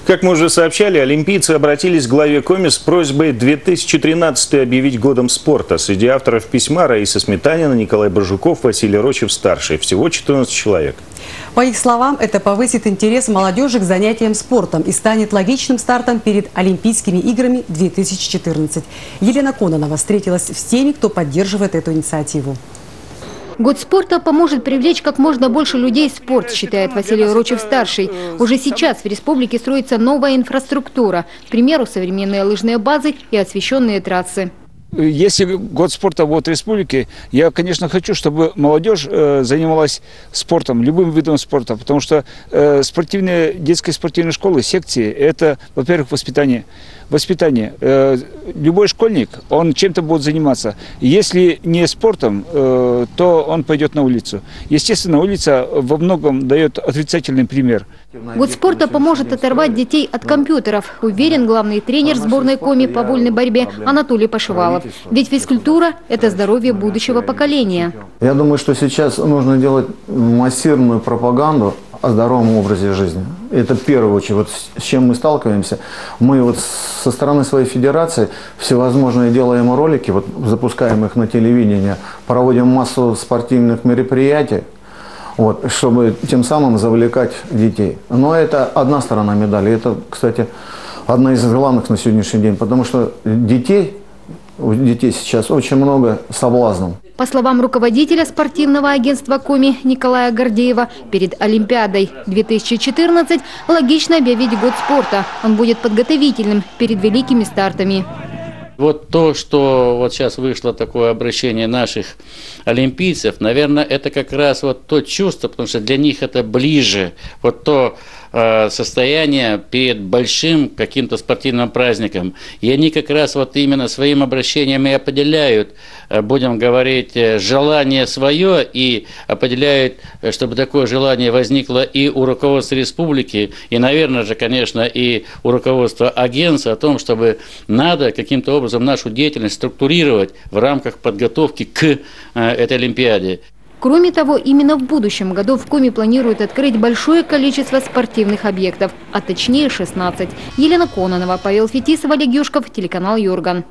Как мы уже сообщали, олимпийцы обратились к главе Коми с просьбой 2013 объявить годом спорта. Среди авторов письма Раиса Сметанина, Николай Божуков, Василий Рочев-старший. Всего 14 человек. По их словам, это повысит интерес молодежи к занятиям спортом и станет логичным стартом перед Олимпийскими играми 2014. Елена Кононова встретилась с теми, кто поддерживает эту инициативу. Год спорта поможет привлечь как можно больше людей в спорт, считает Василий Рочев-старший. Уже сейчас в республике строится новая инфраструктура. К примеру, современные лыжные базы и освещенные трассы. Если год спорта будет в республике, я, конечно, хочу, чтобы молодежь занималась спортом, любым видом спорта, потому что детские спортивные школы, секции – это, во-первых, воспитание. Любой школьник, он чем-то будет заниматься. Если не спортом, то он пойдет на улицу. Естественно, улица во многом дает отрицательный пример. Год спорта поможет оторвать детей от компьютеров, уверен главный тренер сборной Коми по вольной борьбе Анатолий Пашивалов. Ведь физкультура – это здоровье будущего поколения. Я думаю, что сейчас нужно делать массированную пропаганду о здоровом образе жизни. Это в первую очередь, вот с чем мы сталкиваемся. Мы вот со стороны своей федерации всевозможные делаем ролики, вот запускаем их на телевидение, проводим массу спортивных мероприятий, вот, чтобы тем самым завлекать детей. Но это одна сторона медали. Это, кстати, одна из главных на сегодняшний день, потому что у детей сейчас очень много соблазнов. По словам руководителя спортивного агентства Коми Николая Гордеева, перед Олимпиадой 2014 логично объявить год спорта. Он будет подготовительным перед великими стартами. Вот то, что вот сейчас вышло такое обращение наших олимпийцев, наверное, это как раз вот то чувство, потому что для них это ближе, вот то состояние перед большим каким-то спортивным праздником. И они как раз вот именно своим обращением и определяют, будем говорить, желание свое, и определяют, чтобы такое желание возникло и у руководства республики, и, наверное же, конечно, и у руководства агентства о том, чтобы надо каким-то образом нашу деятельность структурировать в рамках подготовки к этой Олимпиаде. Кроме того, именно в будущем году в Коми планируют открыть большое количество спортивных объектов, а точнее 16. Елена Кононова, Павел Фетисов, Олег Юшков, телеканал Юрган.